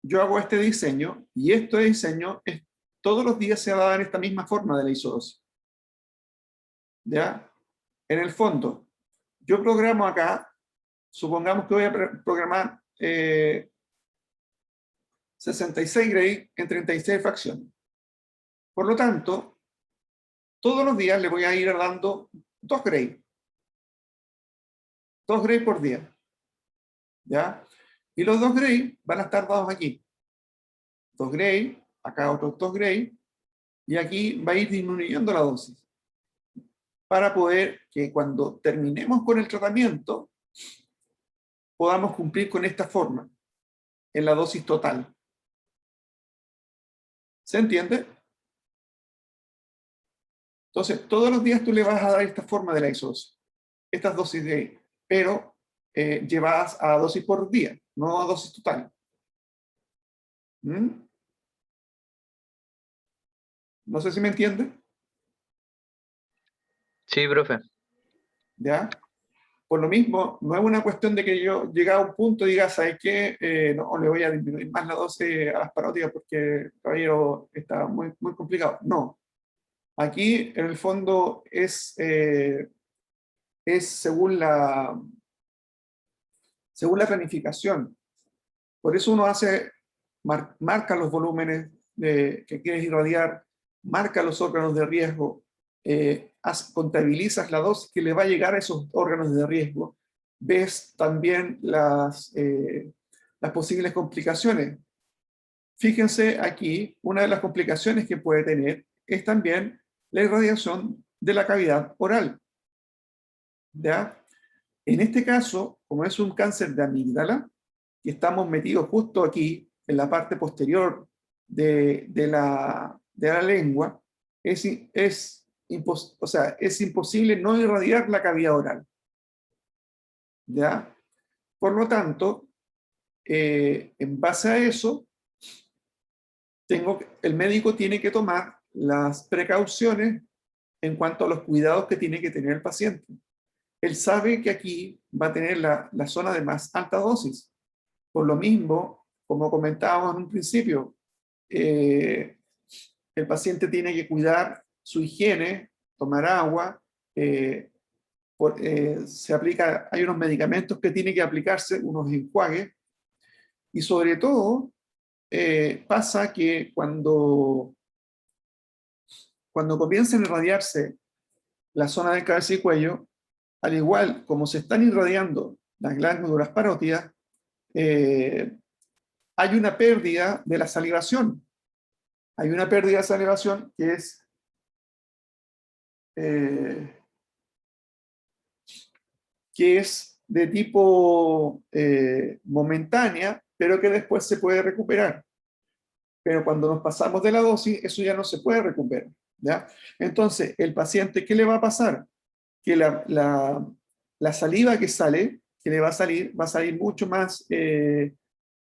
[SPEAKER 1] yo hago este diseño, y este diseño todos los días se va a dar en esta misma forma de la isodosis. ¿Ya? En el fondo, yo programo acá, supongamos que voy a programar 66 Gray en 36 fracciones. Por lo tanto, todos los días le voy a ir dando 2 Gray. 2 Gray por día. ¿Ya? Y los 2 Gray van a estar dados aquí. 2 Gray, acá otros 2 Gray, y aquí va a ir disminuyendo la dosis. Para poder que cuando terminemos con el tratamiento, podamos cumplir con esta forma, en la dosis total. ¿Se entiende? Entonces, todos los días tú le vas a dar esta forma de la isodosis, estas dosis de, pero llevadas a dosis por día, no a dosis total. ¿Mm? No sé si me entiende.
[SPEAKER 3] Sí, profe.
[SPEAKER 1] ¿Ya? Por lo mismo, no es una cuestión de que yo llegue a un punto y diga, ¿sabes qué? No, le voy a disminuir más la dosis a las paróticas porque, caballero, está muy, muy complicado. No. Aquí, en el fondo, es según la planificación. Por eso uno marca los volúmenes que quieres irradiar, marca los órganos de riesgo, contabilizas la dosis que le va a llegar a esos órganos de riesgo, ves también las posibles complicaciones. Fíjense aquí, una de las complicaciones que puede tener es también la irradiación de la cavidad oral. ¿Ya? En este caso, como es un cáncer de amígdala, que estamos metidos justo aquí, en la parte posterior de la lengua, es imposible no irradiar la cavidad oral. ¿Ya? Por lo tanto, en base a eso, el médico tiene que tomar las precauciones en cuanto a los cuidados que tiene que tener el paciente. Él sabe que aquí va a tener la zona de más alta dosis. Por lo mismo, como comentábamos en un principio, el paciente tiene que cuidar su higiene, tomar agua, hay unos medicamentos que tiene que aplicarse, unos enjuagues, y sobre todo pasa que cuando comienzan a irradiarse la zona de cabeza y cuello, al igual como se están irradiando las glándulas parótidas, hay una pérdida de la salivación. Hay una pérdida de salivación que es de tipo momentánea, pero que después se puede recuperar. Pero cuando nos pasamos de la dosis, eso ya no se puede recuperar, ¿ya? Entonces, el paciente, ¿qué le va a pasar? Que la saliva que sale, que le va a salir mucho más,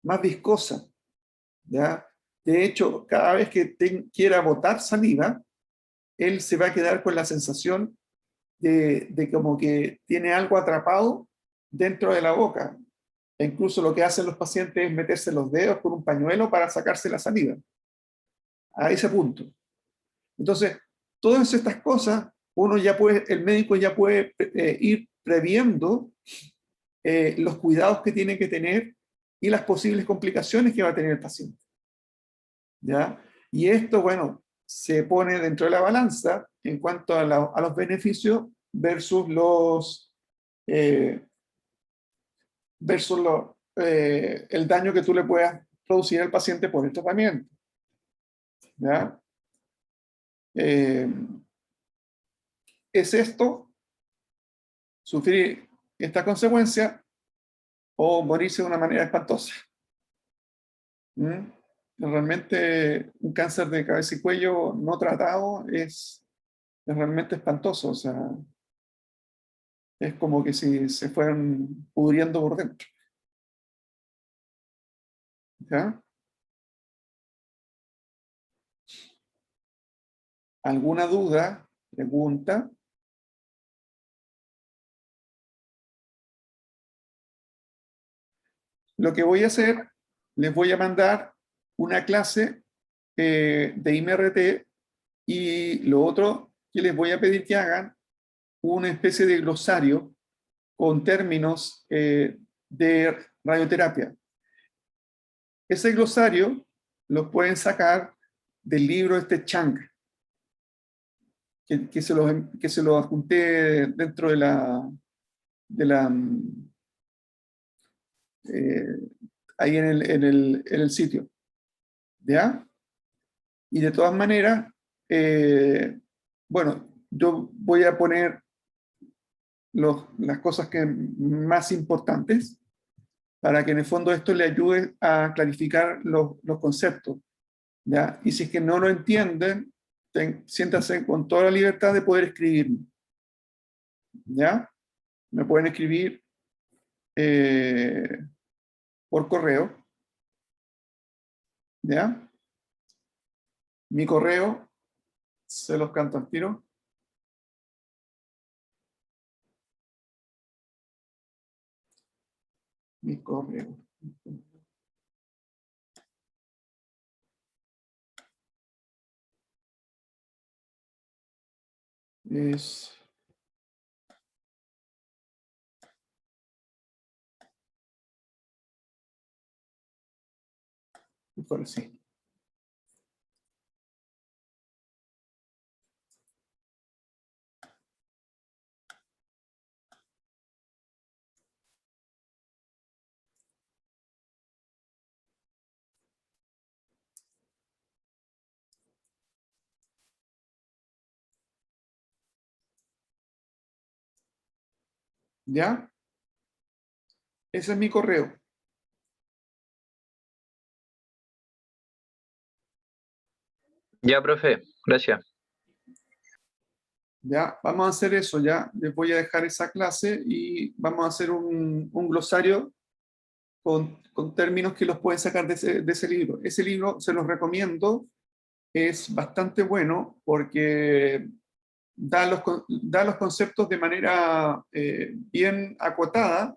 [SPEAKER 1] más viscosa, ¿ya? De hecho, cada vez que quiera botar saliva, él se va a quedar con la sensación de como que tiene algo atrapado dentro de la boca. E incluso lo que hacen los pacientes es meterse los dedos con un pañuelo para sacarse la saliva. A ese punto. Entonces, todas estas cosas, el médico ya puede ir previendo los cuidados que tiene que tener y las posibles complicaciones que va a tener el paciente. ¿Ya? Y esto, bueno, se pone dentro de la balanza en cuanto a los beneficios versus el daño que tú le puedas producir al paciente por el tratamiento. ¿Ya? ¿Es esto sufrir esta consecuencia o morirse de una manera espantosa? Realmente un cáncer de cabeza y cuello no tratado es realmente espantoso, o sea, es como que si se fueran pudriendo por dentro. ¿Ya? ¿Alguna duda? ¿Pregunta? Lo que voy a hacer, les voy a mandar una clase de IMRT y lo otro que les voy a pedir que hagan una especie de glosario con términos de radioterapia. Ese glosario lo pueden sacar del libro Chang, que se lo adjunté dentro de ahí en el sitio. ¿Ya? Y de todas maneras, bueno, yo voy a poner las cosas más importantes para que en el fondo esto le ayude a clarificar los conceptos, ¿ya? Y si es que no lo entienden, siéntanse con toda la libertad de poder escribirme, ¿ya? Me pueden escribir por correo, ¿ya? Mi correo, se los canto al tiro. Mi correo. Es mejor así. ¿Ya? Ese es mi correo.
[SPEAKER 3] Ya, profe, gracias.
[SPEAKER 1] Ya, vamos a hacer eso, ya. Les voy a dejar esa clase y vamos a hacer un glosario con términos que los pueden sacar de ese libro. Ese libro se los recomiendo, es bastante bueno porque da los conceptos de manera bien acotada,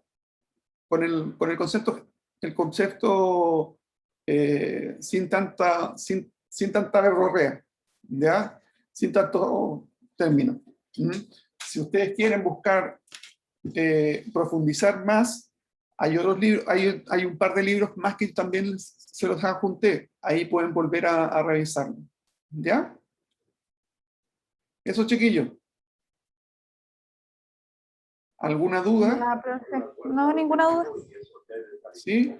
[SPEAKER 1] con el concepto sin tanta verborrea, ¿ya? Sin tanto término. Si ustedes quieren buscar profundizar más, hay otros libros, hay un par de libros más que también se los adjunté. Ahí pueden volver a revisarlo. ¿Ya? Eso, chiquillos. ¿Alguna duda?
[SPEAKER 2] Ya, profe. No, ninguna duda.
[SPEAKER 1] ¿Sí?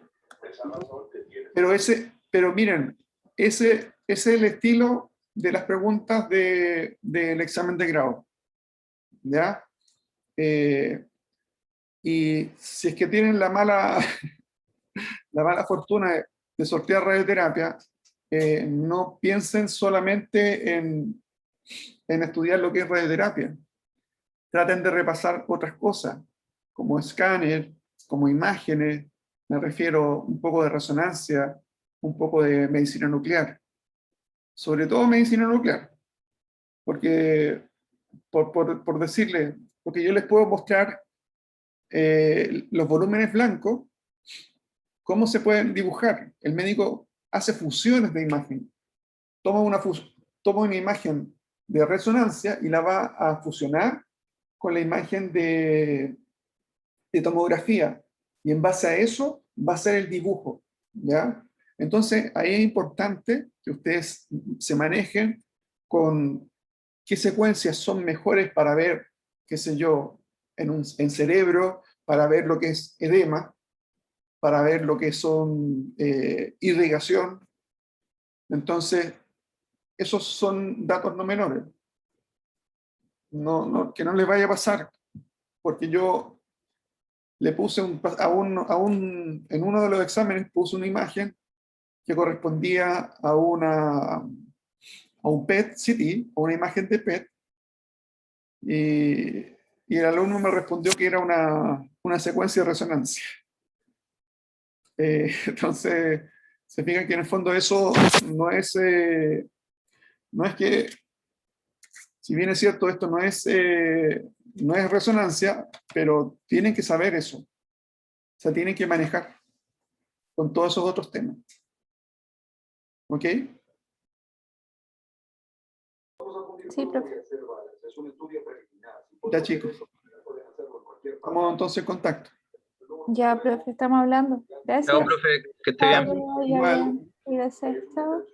[SPEAKER 1] Pero miren, ese es el estilo de las preguntas del examen de grado. ¿Ya? Y si es que tienen la mala fortuna de sortear radioterapia, no piensen solamente en estudiar lo que es radioterapia. Traten de repasar otras cosas, como escáner, como imágenes, me refiero un poco de resonancia, un poco de medicina nuclear. Sobre todo medicina nuclear, porque, por decirle, porque yo les puedo mostrar los volúmenes blancos, cómo se pueden dibujar. El médico hace fusiones de imagen. Toma una imagen de resonancia y la va a fusionar con la imagen de tomografía. Y en base a eso va a ser el dibujo. ¿Ya? Entonces, ahí es importante que ustedes se manejen con qué secuencias son mejores para ver, qué sé yo, en cerebro, para ver lo que es edema, para ver lo que son irrigación. Entonces, esos son datos no menores. Que no les vaya a pasar, porque yo le puse en uno de los exámenes puse una imagen que correspondía a un PET-CT, a una imagen de PET, y el alumno me respondió que era una secuencia de resonancia. Entonces, se fijan que en el fondo eso no es que, si bien es cierto, esto no es resonancia, pero tienen que saber eso. O sea, tienen que manejar con todos esos otros temas. ¿Ok?
[SPEAKER 2] Sí, profe.
[SPEAKER 1] Ya, chicos. Estamos entonces en contacto.
[SPEAKER 2] Ya, profe, estamos hablando.
[SPEAKER 3] Chao,
[SPEAKER 2] Gracias.
[SPEAKER 3] profe, que esté bien.
[SPEAKER 2] Chao,
[SPEAKER 1] Igual.
[SPEAKER 2] bien. Cuídese. Chao.